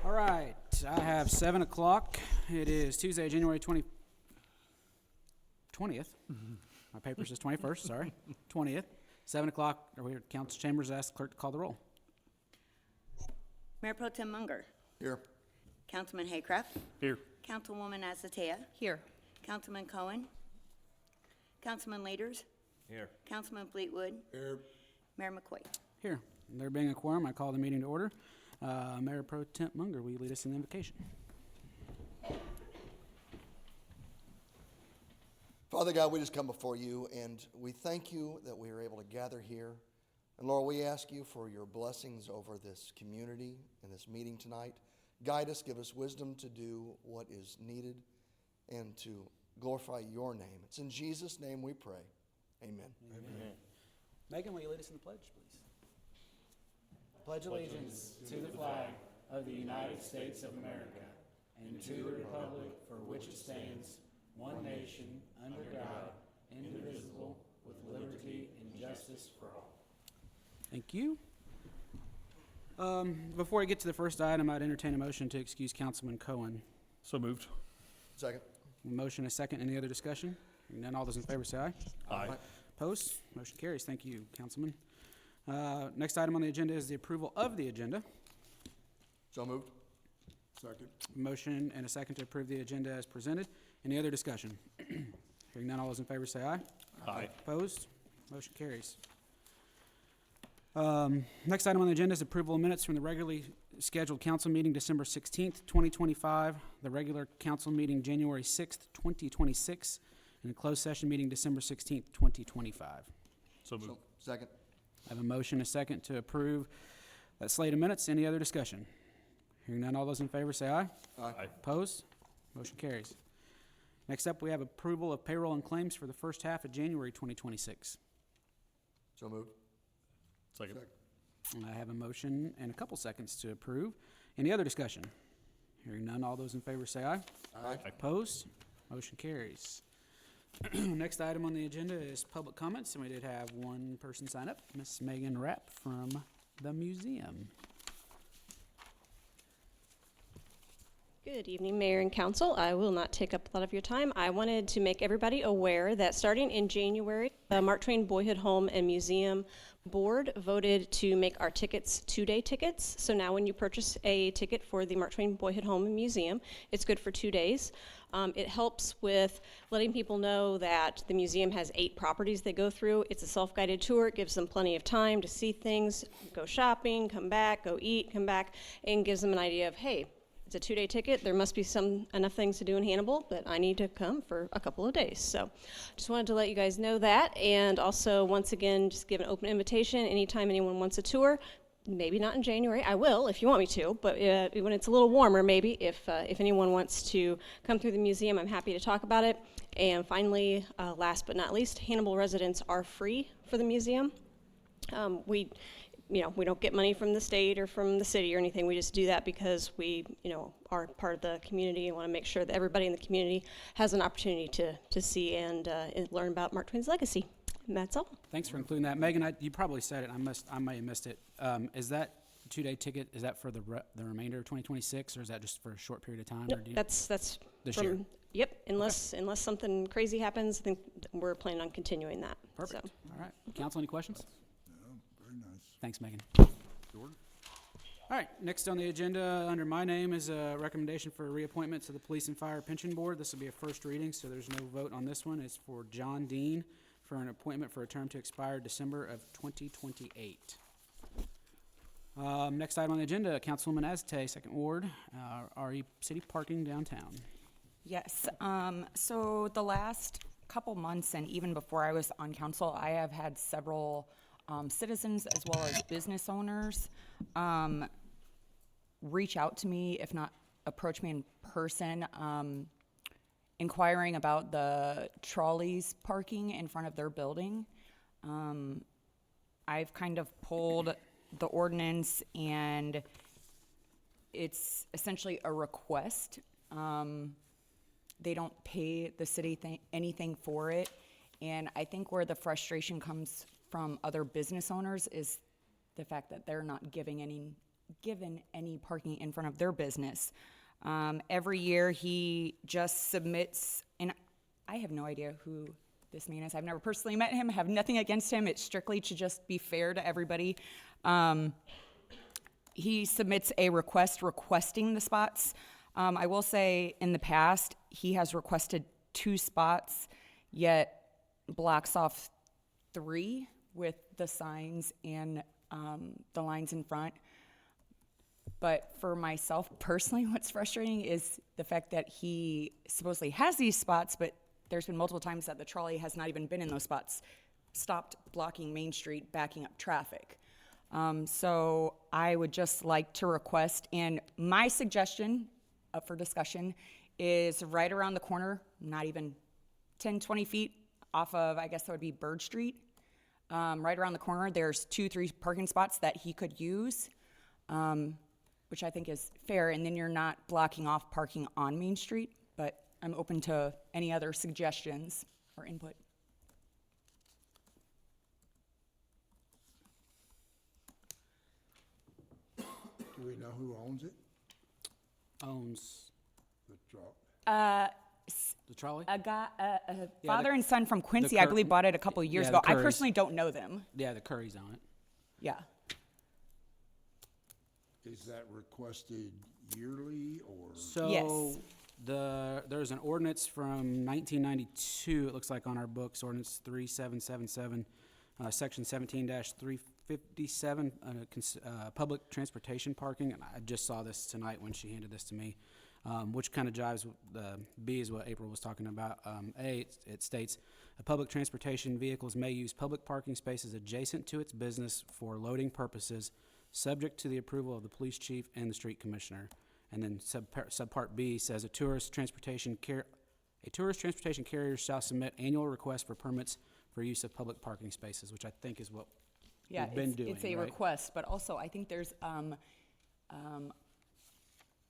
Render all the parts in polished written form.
All right, I have 7 o'clock. It is Tuesday, January 20th. My paper says 21st, sorry. 20th. 7 o'clock, are we at council chambers? Ask the clerk to call the roll. Mayor Pro Tem Munger. Here. Councilman Haycraft. Here. Councilwoman Azatea. Here. Councilman Cohen. Councilman Leaders. Here. Councilman Fleetwood. Here. Mayor McQuaid. Here. There being a quorum, I call the meeting to order. Mayor Pro Tem Munger, will you lead us in the invocation? Father God, we just come before you, and we thank you that we are able to gather here. And Lord, we ask you for your blessings over this community and this meeting tonight. Guide us, give us wisdom to do what is needed and to glorify your name. It's in Jesus' name we pray. Amen. Amen. Megan, will you lead us in the pledge, please? Pledge allegiance to the flag of the United States of America and to the republic for which it stands, one nation, under God, indivisible, with liberty and justice for all. Thank you. Before I get to the first item, I'd entertain a motion to excuse Councilman Cohen. So moved. Second. Motion a second. Any other discussion? Hearing none, all those in favor say aye. Aye. Opposed? Motion carries. Thank you, Councilman. Next item on the agenda is the approval of the agenda. So moved. Second. Motion and a second to approve the agenda as presented. Any other discussion? Hearing none, all those in favor say aye. Aye. Opposed? Motion carries. Next item on the agenda is approval of minutes from the regularly scheduled council meeting December 16th, 2025, the regular council meeting January 6th, 2026, and the closed session meeting December 16th, 2025. So moved. Second. I have a motion, a second to approve that slate of minutes. Any other discussion? Hearing none, all those in favor say aye. Aye. Opposed? Motion carries. Next up, we have approval of payroll and claims for the first half of January 2026. So moved. Second. And I have a motion and a couple seconds to approve. Any other discussion? Hearing none, all those in favor say aye. Aye. Opposed? Motion carries. Next item on the agenda is public comments, and we did have one person sign up, Miss Megan Rapp from the museum. Good evening, Mayor and Council. I will not take up a lot of your time. I wanted to make everybody aware that starting in January, the Mark Twain Boyhood Home and Museum Board voted to make our tickets 2-day tickets. So now when you purchase a ticket for the Mark Twain Boyhood Home and Museum, it's good for 2 days. It helps with letting people know that the museum has 8 properties they go through. It's a self-guided tour. It gives them plenty of time to see things, go shopping, come back, go eat, come back, and gives them an idea of, hey, it's a 2-day ticket. There must be enough things to do in Hannibal that I need to come for a couple of days. So just wanted to let you guys know that. And also, once again, just give an open invitation. Anytime anyone wants a tour, maybe not in January. I will if you want me to, but when it's a little warmer, maybe, if anyone wants to come through the museum, I'm happy to talk about it. And finally, last but not least, Hannibal residents are free for the museum. We don't get money from the state or from the city or anything. We just do that because we, are part of the community and want to make sure that everybody in the community has an opportunity to see and learn about Mark Twain's legacy. And that's all. Thanks for including that. Megan, you probably said it. I may have missed it. Is that 2-day ticket, is that for the remainder of 2026, or is that just for a short period of time? Nope, or that's this from, year? Yep, unless something crazy happens, I think we're planning on continuing that. Perfect. So. All right. Council, any questions? Very nice. Thanks, Megan. All right, next on the agenda under my name is a recommendation for a reappointment to the Police and Fire Pension Board. This will be a first reading, so there's no vote on this one. It's for John Dean for an appointment for a term to expire December of 2028. Next item on the agenda, Councilwoman Azate, 2nd Ward, RE City Parking Downtown. Yes, so the last couple months and even before I was on council, I have had several citizens as well as business owners reach out to me, if not approach me in person, inquiring about the trolleys parking in front of their building. I've kind of pulled the ordinance, and it's essentially a request. They don't pay the city anything for it, and I think where the frustration comes from other business owners is the fact that they're not giving given any parking in front of their business. Every year he just submits, and I have no idea who this man is. I've never personally met him, have nothing against him. It's strictly to just be fair to everybody. He submits a request requesting the spots. I will say in the past, he has requested 2 spots, yet blocks off 3 with the signs and the lines in front. But for myself personally, what's frustrating is the fact that he supposedly has these spots, but there's been multiple times that the trolley has not even been in those spots, stopped blocking Main Street, backing up traffic. So I would just like to request, and my suggestion up for discussion is right around the corner, not even 10, 20 feet off of, I guess that would be Bird Street. Right around the corner, there's 2-3 parking spots that he could use, which I think is fair, and then you're not blocking off parking on Main Street, but I'm open to any other suggestions or input. Do we know who owns it? Owns The truck? the trolley? A father and son from Quincy, the I Cur- believe, bought it a couple of years yeah, ago. the I Currys. personally don't know them. Yeah, the Currys own it. Yeah. Is that requested yearly or? So Yes. there's an ordinance from 1992, it looks like on our books, ordinance 3777, section 17-357, public transportation parking. And I just saw this tonight when she handed this to me, which kind of jives with B is what April was talking about. A, it states, public transportation vehicles may use public parking spaces adjacent to its business for loading purposes, subject to the approval of the police chief and the street commissioner. And then subpart B says a tourist transportation carrier shall submit annual requests for permits for use of public parking spaces, which I think is what Yeah, we've been doing, it's a right? request, but also I think there's a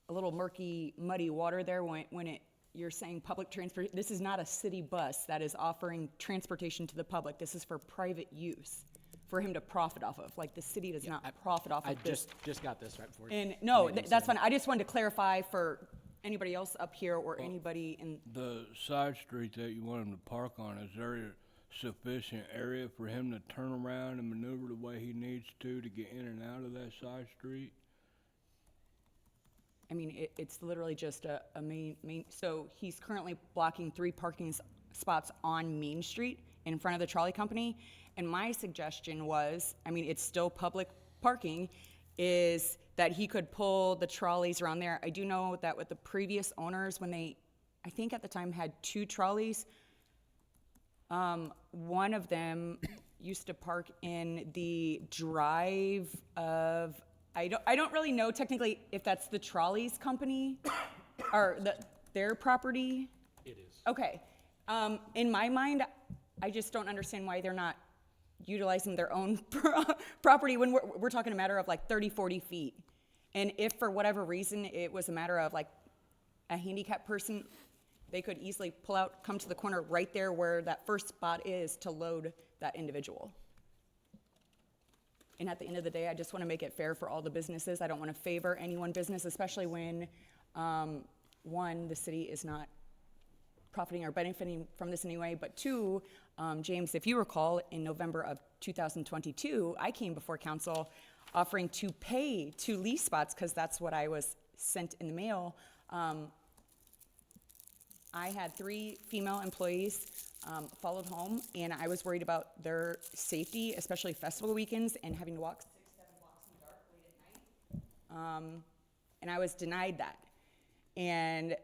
little muddy water there when you're saying public transport. This is not a city bus that is offering transportation to the public. This is for private use, for him to profit off of. Like, the city does not profit off I of this. just got this right before. And no, Megan that's said. fine. I just wanted to clarify for anybody else up here or anybody in. The side street that you want him to park on, is there a sufficient area for him to turn around and maneuver the way he needs to get in and out of that side street? I mean, it's literally just a main, so he's currently blocking 3 parking spots on Main Street in front of the trolley company. And my suggestion was, I mean, it's still public parking, is that he could pull the trolleys around there. I do know that with the previous owners, when they, I think at the time had 2 trolleys, one of them used to park in the drive of, I don't really know technically if that's the trolleys company or their property. It is. Okay. In my mind, I just don't understand why they're not utilizing their own property when we're talking a matter of like 30, 40 feet. And if for whatever reason it was a matter of like a handicapped person, they could easily pull out, come to the corner right there where that first spot is to load that individual. And at the end of the day, I just want to make it fair for all the businesses. I don't want to favor any one business, especially when, one, the city is not profiting or benefiting from this anyway, but 2, James, if you recall, in November of 2022, I came before council offering to pay 2 lease spots because that's what I was sent in the mail. I had 3 female employees followed home, and I was worried about their safety, especially festival weekends, and having to walk 6, 7 blocks in the dark late at night. And I was denied that. And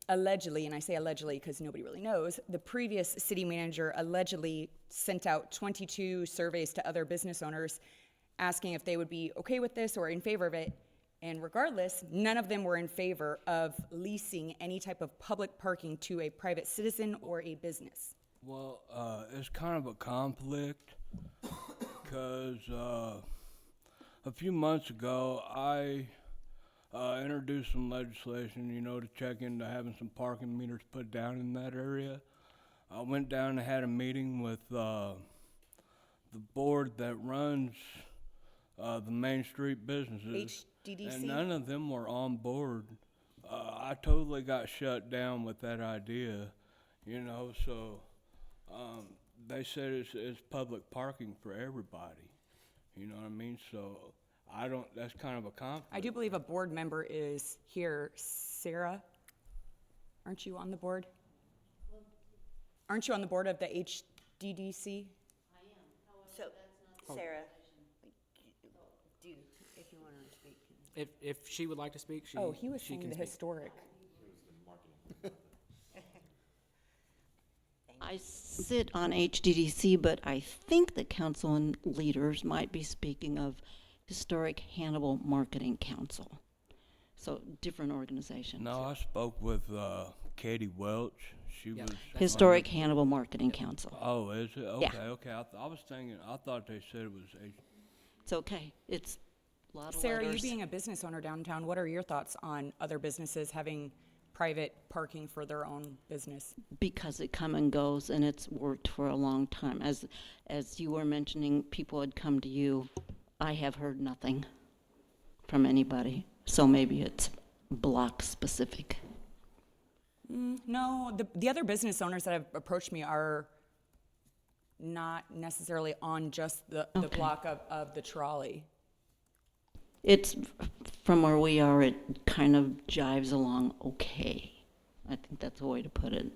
allegedly, and I say allegedly because nobody really knows, the previous city manager allegedly sent out 22 surveys to other business owners asking if they would be okay with this or in favor of it. And regardless, none of them were in favor of leasing any type of public parking to a private citizen or a business. Well, it's kind of a conflict because a few months ago I introduced some legislation, to check into having some parking meters put down in that area. I went down and had a meeting with the board that runs the Main Street businesses. HDDC? And none of them were on board. I totally got shut down with that idea, you know, so they said it's public parking for everybody. You know what I mean? So that's kind of a conflict. I do believe a board member is here. Sarah, aren't you on the board? Aren't you on the board of the HDDC? So, Sarah, do, if you want to speak. If she would like to speak, Oh, he was she saying can the speak. historic. I sit on HDDC, but I think the council and leaders might be speaking of Historic Hannibal Marketing Council. So, different organizations. No, I spoke with Katie Welch. She Yeah, was that's Historic Hannibal Marketing Council. Oh, is it? Okay, Yeah. okay. I was thinking. I thought they said it was. It's okay. It's a lot of Sarah, you letters. being a business owner downtown, what are your thoughts on other businesses having private parking for their own business? Because it come and goes, and it's worked for a long time. As you were mentioning, people had come to you. I have heard nothing from anybody. So maybe it's block specific. No, the other business owners that have approached me are not necessarily on just the Okay. block of the trolley. It's, from where we are, it kind of jives along okay. I think that's a way to put it.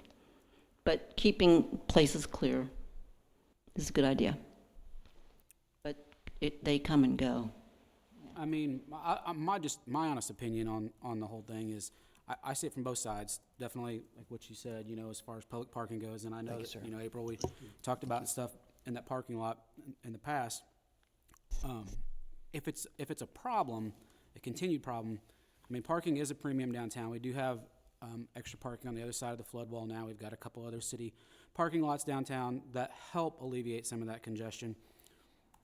But keeping places clear is a good idea. But they come and go. I mean, my honest opinion on the whole thing is, I see it from both sides. Definitely, like what you said, you know, as far as public parking goes, and I know that, you know, April, we talked about stuff in that parking lot in the past. If it's a problem, a continued problem, I mean, parking is a premium downtown. We do have extra parking on the other side of the flood wall now. We've got a couple other city parking lots downtown that help alleviate some of that congestion.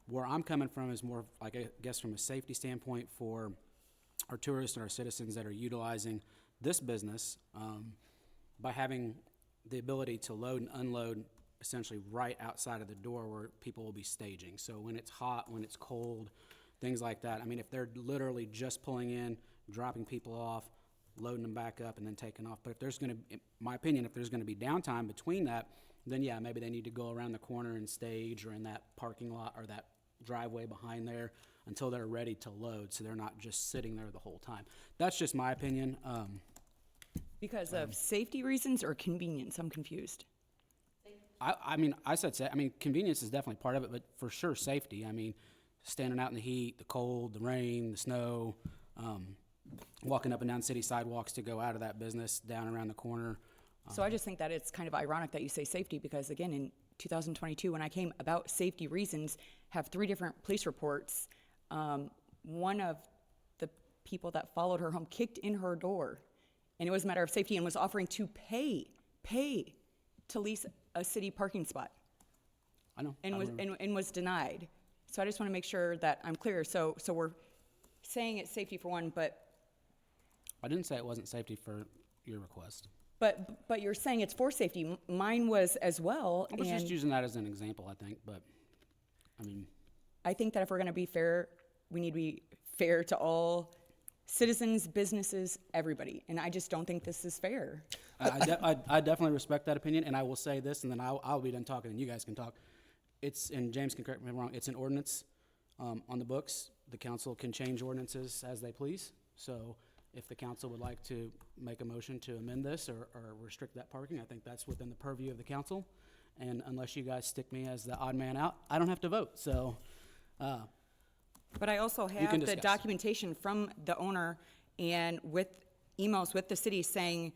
Where I'm coming from is more, like, I guess, from a safety standpoint for our tourists and our citizens that are utilizing this business, by having the ability to load and unload essentially right outside of the door where people will be staging. So when it's hot, when it's cold, things like that. I mean, if they're literally just pulling in, dropping people off, loading them back up, and then taking off. But if there's going to, in my opinion, if there's going to be downtime between that, then yeah, maybe they need to go around the corner and stage, or in that parking lot or that driveway behind there until they're ready to load, so they're not just sitting there the whole time. That's just my opinion. Because of safety reasons or convenience? I'm confused. I mean, convenience is definitely part of it, but for sure safety. I mean, standing out in the heat, the cold, the rain, the snow, walking up and down city sidewalks to go out of that business, down around the corner. So I just think that it's kind of ironic that you say safety because, again, in 2022, when I came about safety reasons, have 3 different police reports. One of the people that followed her home kicked in her door, and it was a matter of safety, and was offering to pay to lease a city parking spot, I know. and was denied. So I just want to make sure that I'm clear. So we're saying it's safety for one, but I didn't say it wasn't safety for your request. But you're saying it's for safety. Mine was as well. I was and just using that as an example, I think, but, I mean, I think that if we're going to be fair, we need to be fair to all citizens, businesses, everybody. And I just don't think this is fair. I definitely respect that opinion, and I will say this, and then I'll be done talking, and you guys can talk. It's, and James can correct me if I'm wrong, it's an ordinance on the books. The council can change ordinances as they please. So if the council would like to make a motion to amend this or restrict that parking, I think that's within the purview of the council. And unless you guys stick me as the odd man out, I don't have to vote. So But I also can have the discuss. documentation from the owner and with emails with the city saying,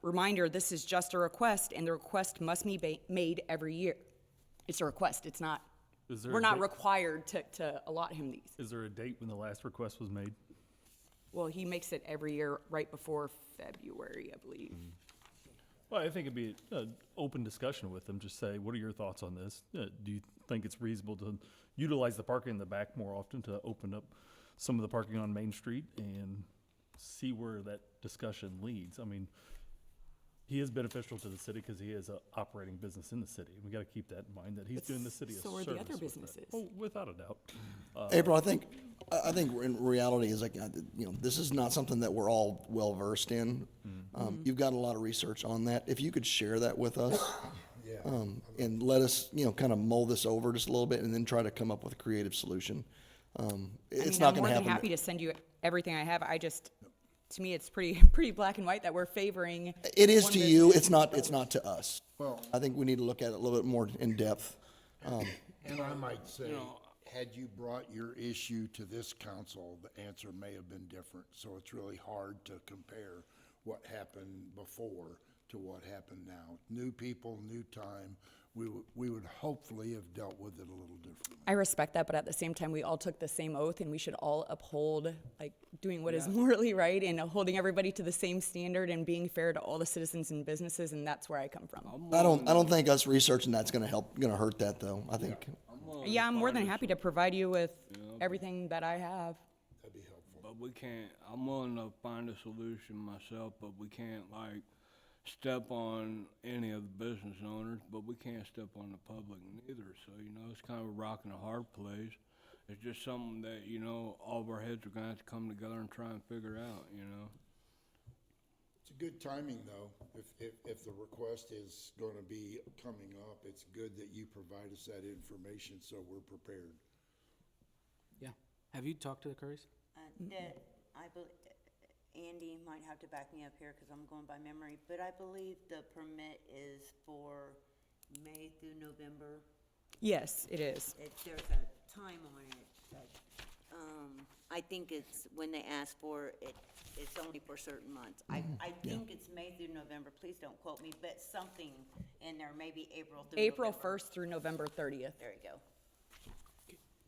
reminder, this is just a request, and the request must be made every year. It's a request. It's not, Is there we're a not date- required to allot him these. Is there a date when the last request was made? Well, he makes it every year right before February, I believe. Well, I think it'd be an open discussion with them. Just say, what are your thoughts on this? Do you think it's reasonable to utilize the parking in the back more often to open up some of the parking on Main Street and see where that discussion leads? I mean, he is beneficial to the city because he is a operating business in the city. We got to keep that in mind, that he's doing the city a so are service. the other with that. businesses. Oh, without a doubt. April, I think in reality is like, this is not something that we're all well versed in. You've got a lot of research on that. If you could share that with us, and let us, kind of mull this over just a little bit and then try to come up with a creative solution. It's not I'm going more to than happen. happy to send you everything I have. To me, it's pretty black and white that we're favoring. It is one to you. business. It's not to us. Well, I think we need to look at it a little bit more in depth. and I might say, had you brought your issue to this council, the answer may have been different. So it's really hard to compare what happened before to what happened now. New people, new time. We would hopefully have dealt with it a little differently. I respect that, but at the same time, we all took the same oath, and we should all uphold, like, doing what is morally right and holding everybody to the same standard and being fair to all the citizens and businesses, and that's where I come from. I don't think us researching that's going to hurt that though. I think. Yeah, I'm more than happy to provide you with everything that I have. That'd be helpful. But we can't, I'm willing to find a solution myself, but we can't like step on any of the business owners, but we can't step on the public neither. So, it's kind of a rock and a hard place. It's just something that, all of our heads are gonna have to come together and try and figure out, It's a good timing, though. If the request is going to be coming up, it's good that you provide us that information so we're prepared. Yeah. Have you talked to the Currys? I believe, Andy might have to back me up here because I'm going by memory, but I believe the permit is for May through November. Yes, it is. There's a time on it, but, I think it's, when they ask for it, it's only for certain months. I think it's May through November, please don't quote me, but something in there, maybe April through April November. 1st through November 30th. There you go.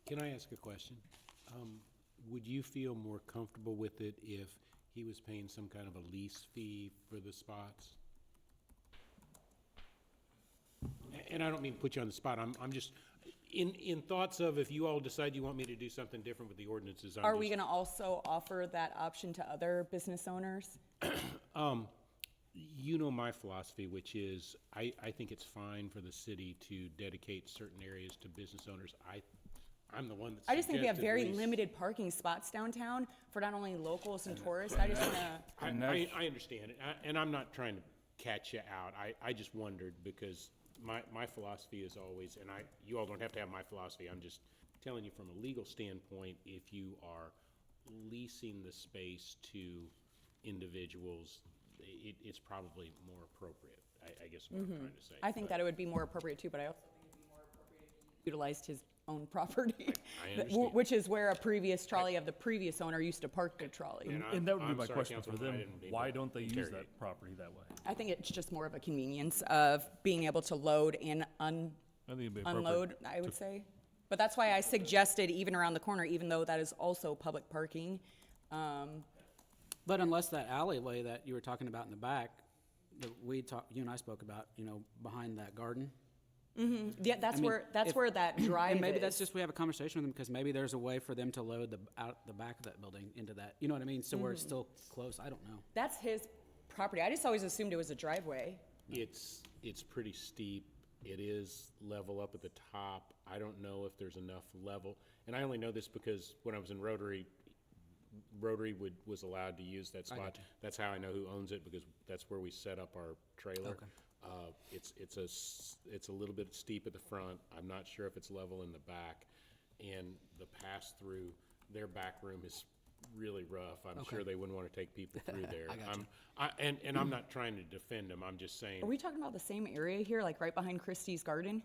Can I ask a question? Would you feel more comfortable with it if he was paying some kind of a lease fee for the spots? And I don't mean to put you on the spot. I'm just, in thoughts of if you all decide you want me to do something different with the ordinances, Are we going to also offer that option to other business owners? You know my philosophy, which is I think it's fine for the city to dedicate certain areas to business owners. I'm the one that I just think we have suggested very lease. limited parking spots downtown for not only locals and tourists. I just want to. I understand it, and I'm not trying to catch you out. I just wondered because my philosophy is always, and you all don't have to have my philosophy. I'm just telling you from a legal standpoint, if you are leasing the space to individuals, it's probably more appropriate. I guess is what I'm trying to say. I think that it would be more appropriate too, but I also think it'd be more appropriate if he utilized his own property, I understand. which is where a previous trolley of the previous owner used to park the trolley. And that would be I'm my sorry, question for Councilman, I them. didn't mean Why to don't they use interrogate. that property that way? I think it's just more of a convenience of being able to load and I think it'd be unload, appropriate I would say. But that's why I suggested even around the corner, even though that is also public parking. But unless that alleyway that you were talking about in the back, that you and I spoke about, behind that garden. Yeah, that's I mean, where that drive And maybe is. that's just, we have a conversation with them, because maybe there's a way for them to load out the back of that building into that, you know what I mean? So where it's still close, I don't know. That's his property. I just always assumed it was a driveway. It's pretty steep. It is level up at the top. I don't know if there's enough level. And I only know this because when I was in Rotary was allowed to use that spot. That's how I know who owns it, because that's where we set up our trailer. Okay. It's a little bit steep at the front. I'm not sure if it's level in the back. And the pass-through, their back room is really rough. I'm sure they wouldn't want to take people through there. I got you. And I'm not trying to defend them. I'm just saying. Are we talking about the same area here, like right behind Christie's Garden?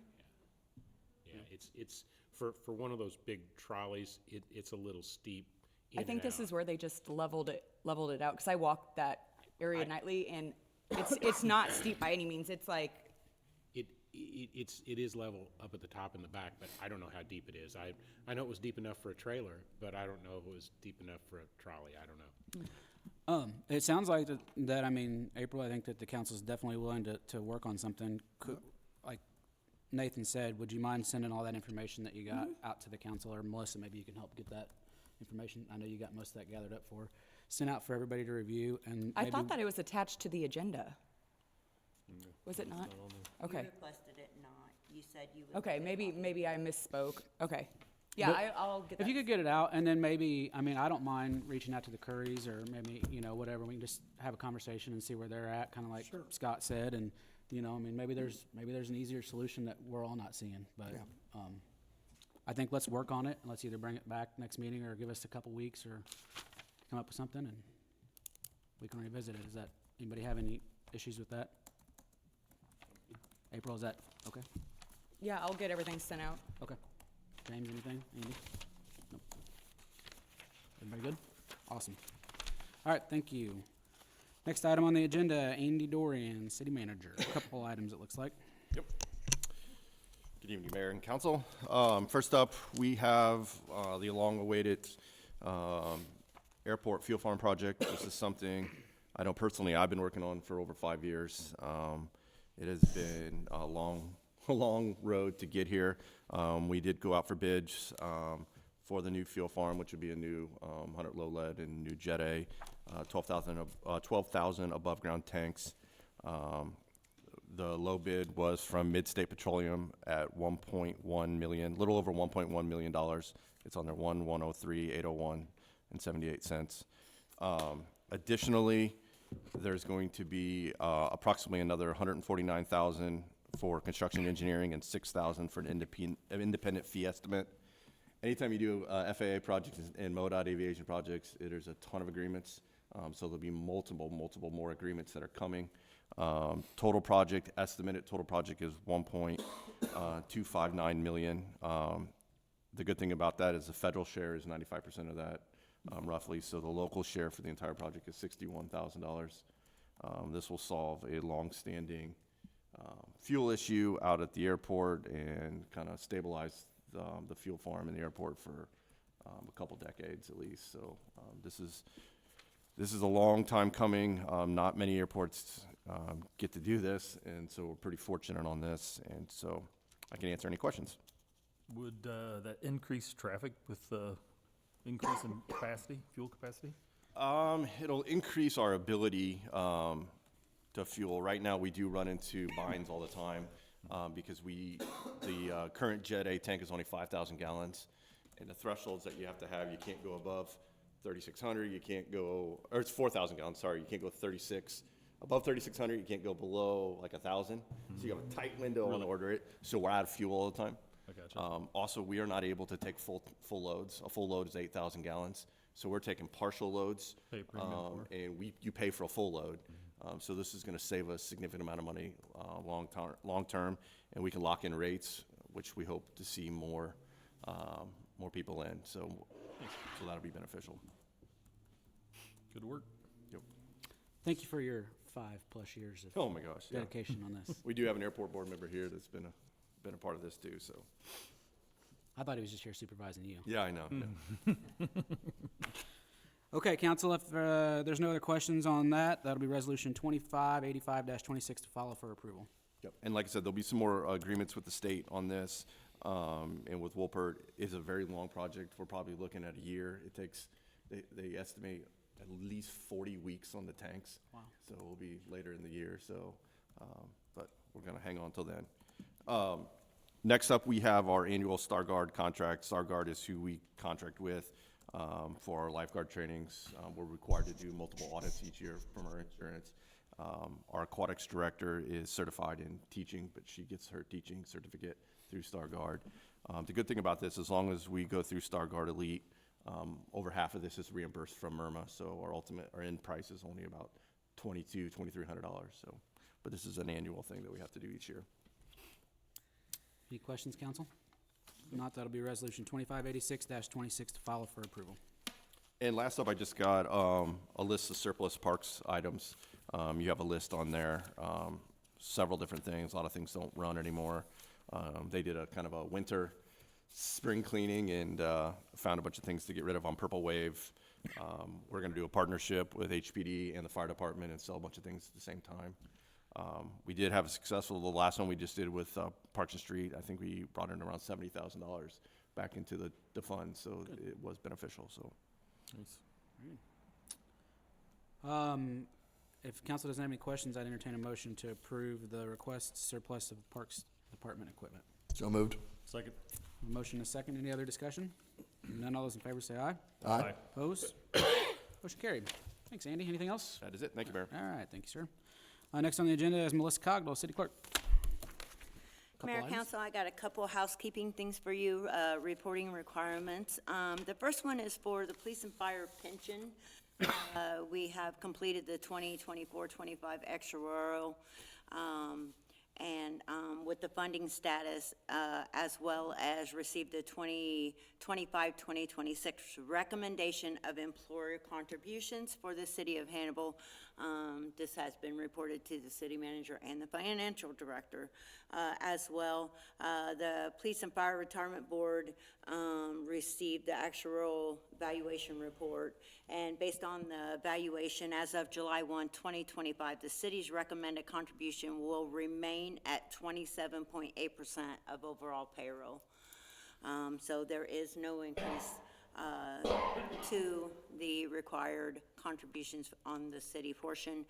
Yeah, it's for one of those big trolleys, it's a little steep. I think this is where they just leveled it out, because I walk that area nightly, and it's not steep by any means. It's like, It is level up at the top and the back, but I don't know how deep it is. I know it was deep enough for a trailer, but I don't know if it was deep enough for a trolley. I don't know. It sounds like that, I mean, April, I think that the council's definitely willing to work on something. Like Nathan said, would you mind sending all that information that you got out to the council, or Melissa, maybe you can help get that information. I know you got most of that gathered up sent out for everybody to review, and I maybe thought that it was attached to the agenda. Was it not? You Okay. requested it not. You said you would. Okay, maybe I misspoke. Okay. Yeah, But I'll get that. If you could get it out, and then maybe, I mean, I don't mind reaching out to the Currys, or maybe, whatever, we can just have a conversation and see where they're at, kind of like Scott said, and, I mean, maybe there's an easier solution that we're all not seeing, but, I think let's work on it, and let's either bring it back next meeting, or give us a couple weeks, or come up with something, and we can revisit it. Anybody have any issues with that? April, is that, okay? Yeah, I'll get everything sent out. Okay. James, anything? Andy? Nope. Everybody good? Awesome. All right, thank you. Next item on the agenda, Andy Dorian, City Manager. A couple items, it looks like. Yep. Good evening, Mayor and Council. First up, we have the long-awaited airport fuel farm project. This is something I know personally I've been working on for over 5 years. It has been a long road to get here. We did go out for bids for the new fuel farm, which would be a new 100 low lead and new Jet A, 12,000 above ground tanks. The low bid was from Mid-State Petroleum at $1.1 million, little over $1.1 million. It's on their 1/103/801 and 78 cents. Additionally, there's going to be approximately another 149,000 for construction engineering and 6,000 for an independent fee estimate. Anytime you do FAA projects and MoDOT aviation projects, there's a ton of agreements. So there'll be multiple more agreements that are coming. Total project estimated total project is 1.259 million. The good thing about that is the federal share is 95% of that, roughly. So the local share for the entire project is $61,000. This will solve a long-standing fuel issue out at the airport and kind of stabilize the fuel farm in the airport for a couple decades at least. So this is a long time coming. Not many airports get to do this, and so we're pretty fortunate on this. And so I can answer any questions. Would that increase traffic with the increase in capacity, fuel capacity? It'll increase our ability to fuel. Right now, we do run into binds all the time because the current Jet A tank is only 5,000 gallons, and the thresholds that you have to have, you can't go above 3,600. You can't go, or it's 4,000 gallons. Sorry, you can't go 36. Above 3,600, you can't go below like 1,000. So you have a tight window on order it. So we're out of fuel all the time. I gotcha. Also, we are not able to take full loads. A full load is 8,000 gallons. So we're taking partial loads, Pay a premium for. and you pay for a full load. So this is going to save us a significant amount of money long term, and we can lock in rates, which we hope to see more people in. So that'll be beneficial. Good work. Yep. Thank you for your 5+ years of Oh my gosh, yeah. dedication on this. We do have an airport board member here that's been a part of this too. So I thought he was just here supervising you. yeah, I know. Yeah. Okay, council, if there's no other questions on that, that'll be resolution 2585-26 to follow for approval. Yep. And like I said, there'll be some more agreements with the state on this. And with Wolpert, it's a very long project. We're probably looking at a year. It takes, they estimate at least 40 weeks on the tanks. Wow. So we'll be later in the year. So, but we're going to hang on till then. Next up, we have our annual StarGuard contract. StarGuard is who we contract with for our lifeguard trainings. We're required to do multiple audits each year from our insurance. Our aquatics director is certified in teaching, but she gets her teaching certificate through StarGuard. The good thing about this, as long as we go through StarGuard Elite, over half of this is reimbursed from IRMA, so our end price is only about $2,300. So, but this is an annual thing that we have to do each year. Any questions, council? If not, that'll be resolution 2586-26 to follow for approval. And last up, I just got a list of surplus parks items. You have a list on there, several different things. A lot of things don't run anymore. They did a kind of a winter spring cleaning and found a bunch of things to get rid of on Purple Wave. We're going to do a partnership with HPD and the fire department and sell a bunch of things at the same time. We did have a successful, the last one we just did with Parks and Street. I think we brought in around $70,000 back into the fund, so it was beneficial. So. Nice. if council doesn't have any questions, I'd entertain a motion to approve the request surplus of Parks Department equipment. So moved. Second. A motion and a second. Any other discussion? None. All those in favor say aye. Aye. Opposed? Motion carried. Thanks, Andy. Anything else? That is it. Thank you, Mayor. All right, thank you, sir. Next on the agenda is Melissa Cogdell, City Clerk. Couple Mayor, items. Council, I got a couple housekeeping things for you, reporting requirements. The first one is for the police and fire pension. We have completed the 2024-25 actuarial, and with the funding status, as well as received the 2025-2026 recommendation of employer contributions for the city of Hannibal. This has been reported to the city manager and the financial director as well. The Police and Fire Retirement Board received the actuarial valuation report, and based on the valuation as of July 1, 2025, the city's recommended contribution will remain at 27.8% of overall payroll. So there is no increase to the required contributions on the city portion.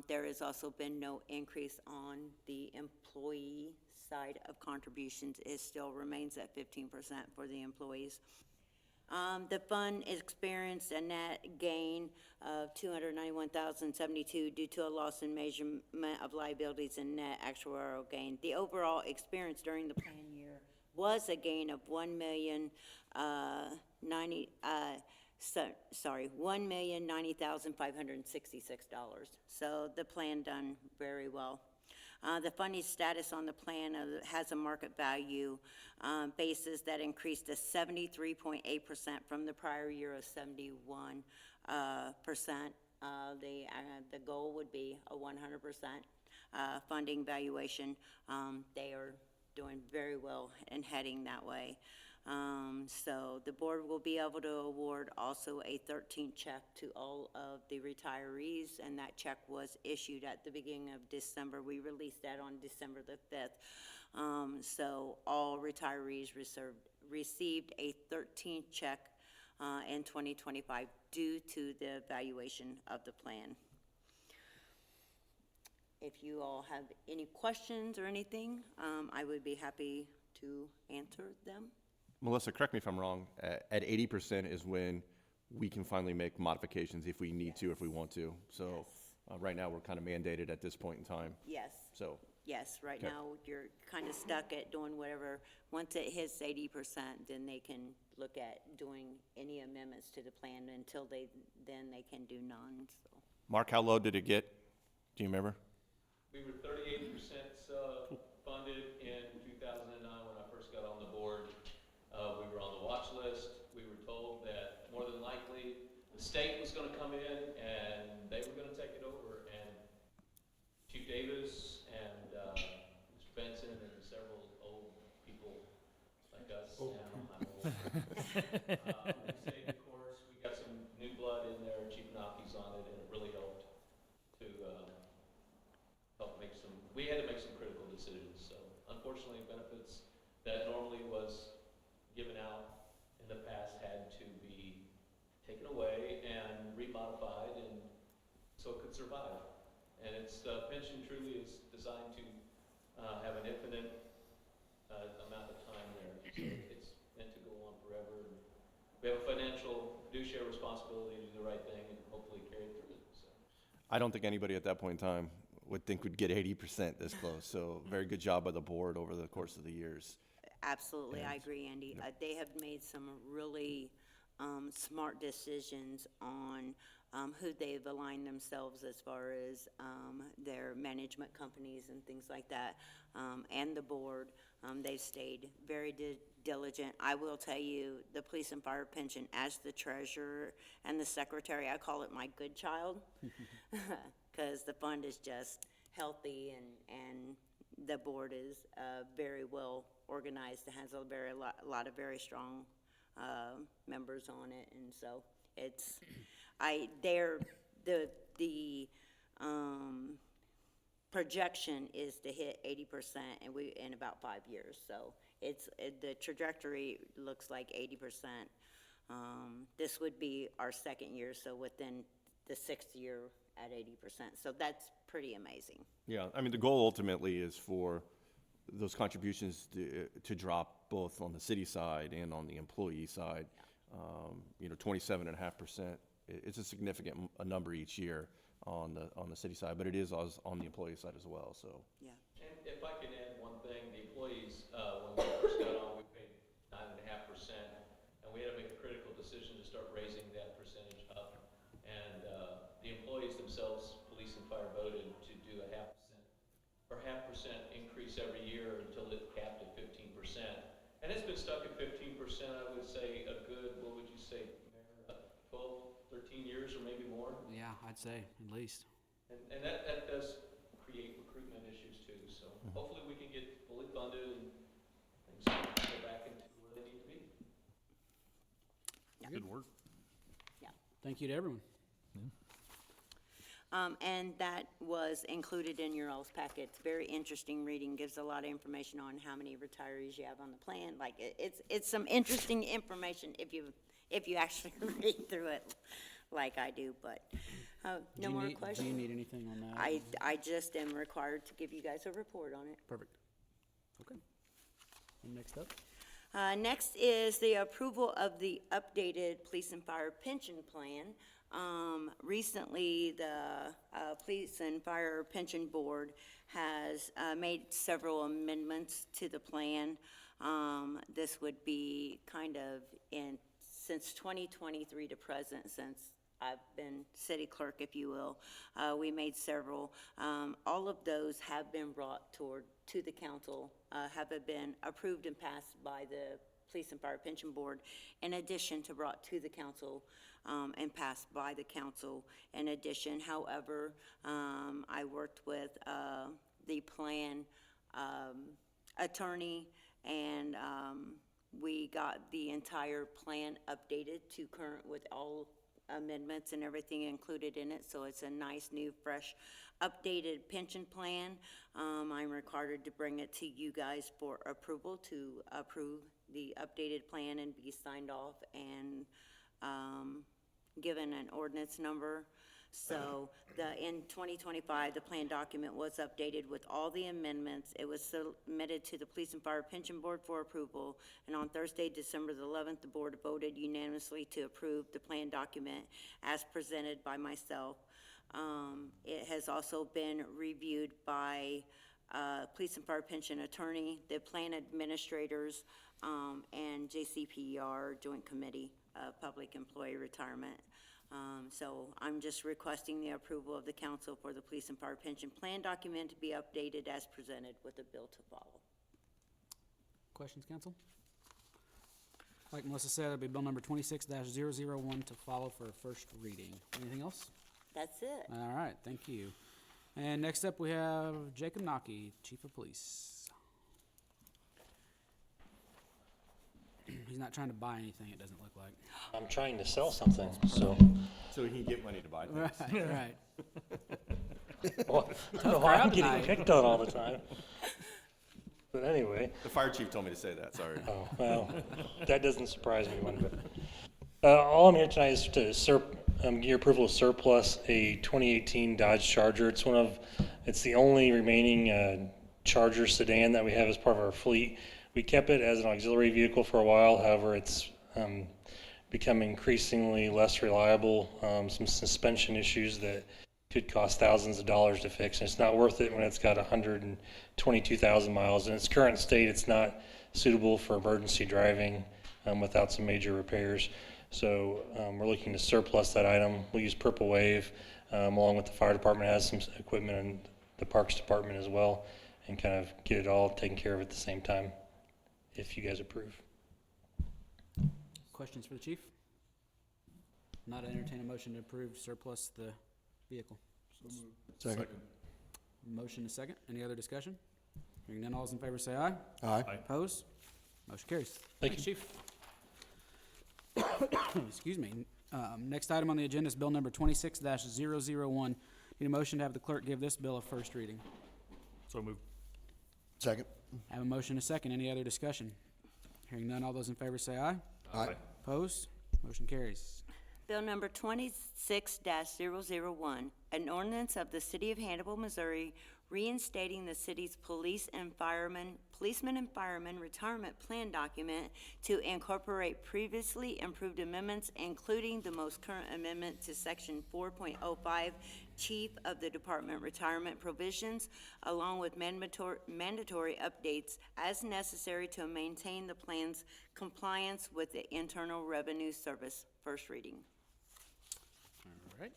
There has also been no increase on the employee side of contributions. It still remains at 15% for the employees. The fund experienced a net gain of $291,072 due to a loss in measurement of liabilities and net actuarial gain. The overall experience during the plan year was a gain of $1,090,566. So the plan done very well. The funding status on the plan has a market value basis that increased to 73.8% from the prior year of 71%. The goal would be a 100% funding valuation. They are doing very well and heading that way. So the board will be able to award also a 13th check to all of the retirees, and that check was issued at the beginning of December. We released that on December the 5th. So all retirees received a 13th check in 2025 due to the valuation of the plan. If you all have any questions or anything, I would be happy to answer them. Melissa, correct me if I'm wrong, at 80% is when we can finally make modifications if we need to, if we want to. So right now, we're kind of mandated at this point in time. Yes. So, Yes, right Okay. now, you're kind of stuck at doing whatever. Once it hits 80%, then they can look at doing any amendments to the plan. Until then they can do none, so. Mark, how low did it get? Do you remember? We were 38% funded in 2009 when I first got on the board. We were on the watch list. We were told that more than likely the state was going to come in and they were going to take it over. And Chief Davis and Mr. Benson and several old people like us. I'm old. We stayed the course. We got some new blood in there. Chief Naki's on it, and it really helped to help make some. We had to make some critical decisions. So unfortunately, benefits that normally was given out in the past had to be taken away and remodified, and so it could survive. And its pension truly is designed to have an infinite amount of time there. So it's meant to go on forever. And we have a financial fiduciary responsibility to do the right thing and hopefully carry it through. So. I don't think anybody at that point in time would think we'd get 80% this close. So very good job by the board over the course of the years. Absolutely, I agree, Andy. They have made some really smart decisions on who they've aligned themselves as far as their management companies and things like that, and the board. They've stayed very diligent. I will tell you, the police and fire pension, as the treasurer and the secretary, I call it my good child, because the fund is just healthy and the board is very well organized. It has a lot of very strong members on it, and so it's the projection is to hit 80% in about 5 years. So the trajectory looks like 80%. This would be our second year, so within the 6th year at 80%. So that's pretty amazing. Yeah, I mean, the goal ultimately is for those contributions to drop both on the city side and on the employee side. 27.5%, it's a significant number each year on the city side, but it is on the employee side as well, so. Yeah. And if I can add one thing, the employees, when we first got on, we paid 9.5%, and we had to make a critical decision to start raising that percentage up. And the employees themselves, police and fire, voted to do a 0.5% increase every year until it capped at 15%. And it's been stuck at 15%, I would say, a good, what would you say, Mayor, 12, 13 years or maybe more? Yeah, I'd say at least. And that does create recruitment issues too, so hopefully we can get fully funded and things go back into where they need to be. Good work. Yeah. Thank you to everyone. And that was included in your all's packet. It's very interesting reading, gives a lot of information on how many retirees you have on the plan. Like, it's some interesting information if you actually read through it like I do, but, no more questions? Do you need anything on that? I just am required to give you guys a report on it. Perfect. Okay. And next up? Next is the approval of the updated police and fire pension plan. Recently, the Police and Fire Pension Board has made several amendments to the plan. This would be kind of since 2023 to present, since I've been city clerk, if you will. We made several. All of those have been brought to the council, have been approved and passed by the Police and Fire Pension Board, in addition to brought to the council and passed by the council in addition. However, I worked with the plan attorney, and we got the entire plan updated to current with all amendments and everything included in it, so it's a nice, new, fresh, updated pension plan. I'm required to bring it to you guys for approval, to approve the updated plan and be signed off and given an ordinance number. So in 2025, the plan document was updated with all the amendments. It was submitted to the Police and Fire Pension Board for approval, and on Thursday, December the 11th, the board voted unanimously to approve the plan document as presented by myself. It has also been reviewed by Police and Fire Pension Attorney, the plan administrators, and JCPR, Joint Committee of Public Employee Retirement. So I'm just requesting the approval of the council for the Police and Fire Pension Plan document to be updated as presented with a bill to follow. Questions, council? Like Melissa said, it'll be bill number 26-001 to follow for a first reading. Anything else? That's it. All right, thank you. And next up, we have Jacob Nocky, Chief of Police. He's not trying to buy anything, it doesn't look like. I'm trying to sell something, so. So he can get money to buy things. Right. Well, I don't know why I'm getting tonight. picked on all the time. But anyway, The fire chief told me to say that, sorry. oh, well, that doesn't surprise me one bit. All I'm here tonight is to get your approval to surplus a 2018 Dodge Charger. It's the only remaining Charger sedan that we have as part of our fleet. We kept it as an auxiliary vehicle for a while, however, it's become increasingly less reliable, some suspension issues that could cost thousands of dollars to fix, and it's not worth it when it's got 122,000 miles. In its current state, it's not suitable for emergency driving without some major repairs. So we're looking to surplus that item. We'll use Purple Wave, along with the fire department has some equipment, and the parks department as well, and kind of get it all taken care of at the same time, if you guys approve. Questions for the chief? Not entertain a motion to approve surplus the vehicle. Second. Motion is second. Any other discussion? Hearing none, all those in favor say aye. Aye. Opposed? Motion carries. Thank you. Chief. Excuse me. Next item on the agenda is bill number 26-001. Need a motion to have the clerk give this bill a first reading. So moved. Second. Have a motion and a second. Any other discussion? Hearing none, all those in favor say aye. Aye. Opposed? Motion carries. Bill number 26-001, an ordinance of the City of Hannibal, Missouri, reinstating the city's policeman and fireman retirement plan document to incorporate previously improved amendments, including the most current amendment to Section 4.05, Chief of the Department retirement provisions, along with mandatory updates as necessary to maintain the plan's compliance with the Internal Revenue Service. First reading. All right.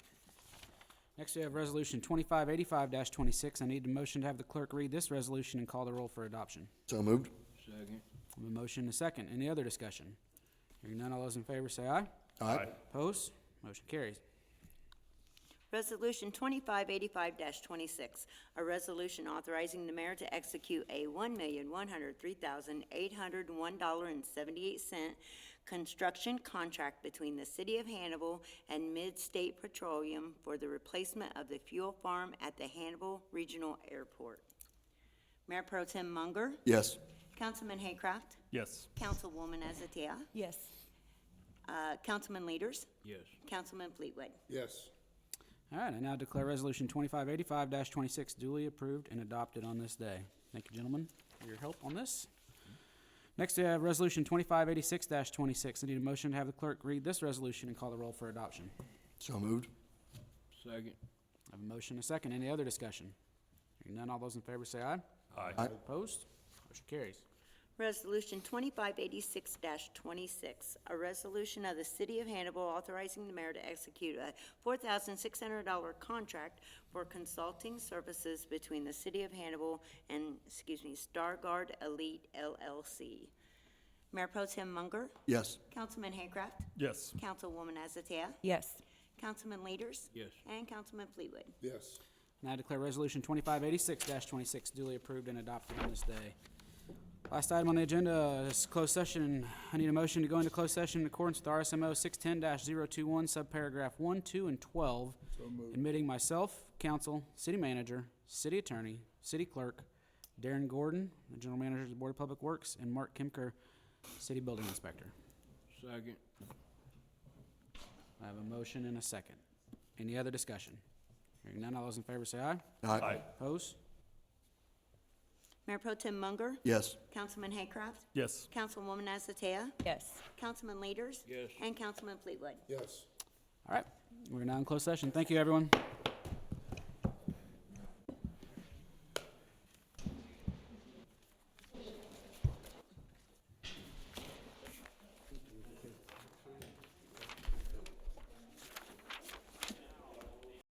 Next, we have Resolution 2585-26. I need a motion to have the clerk read this resolution and call the roll for adoption. So moved. Second. I have a motion and a second. Any other discussion? Hearing none, all those in favor say aye. Aye. Opposed? Motion carries. Resolution 2585-26, a resolution authorizing the mayor to execute a $1,103,801.78 construction contract between the City of Hannibal and Mid-State Petroleum for the replacement of the fuel farm at the Hannibal Regional Airport. Mayor Pro Tem Munger, Yes. Councilman Haycraft, Yes. Councilwoman Azatea, Yes. Councilman Leaders, Yes. Councilman Fleetwood. Yes. All right, I now declare Resolution 2585-26 duly approved and adopted on this day. Thank you, gentlemen, for your help on this. Next, we have Resolution 2586-26. I need a motion to have the clerk read this resolution and call the roll for adoption. So moved. Second. I have a motion and a second. Any other discussion? Hearing none, all those in favor say aye. Aye. Aye. Opposed? Motion carries. Resolution 2586-26, a resolution of the City of Hannibal authorizing the mayor to execute a $4,600 contract for consulting services between the City of Hannibal and, Stargard Elite LLC. Mayor Pro Tem Munger, Yes. Councilman Haycraft, Yes. Councilwoman Azatea, Yes. Councilman Leaders, Yes. and Councilman Fleetwood. Yes. Now I declare Resolution 2586-26 duly approved and adopted on this day. Last item on the agenda is closed session. I need a motion to go into closed session in accordance with RSMO 610-021, subparagraph 1, 2, and 12, admitting myself, council, city manager, city attorney, city clerk, Darren Gordon, the general manager of the Board of Public Works, and Mark Kimker, city building inspector. Second. I have a motion and a second. Any other discussion? Hearing none, all those in favor say aye. Aye. Opposed? Mayor Pro Tem Munger, Yes. Councilman Haycraft, Yes. Councilwoman Azatea, Yes. Councilman Leaders, Yes. and Councilman Fleetwood. Yes. All right, we're now in closed session. Thank you, everyone.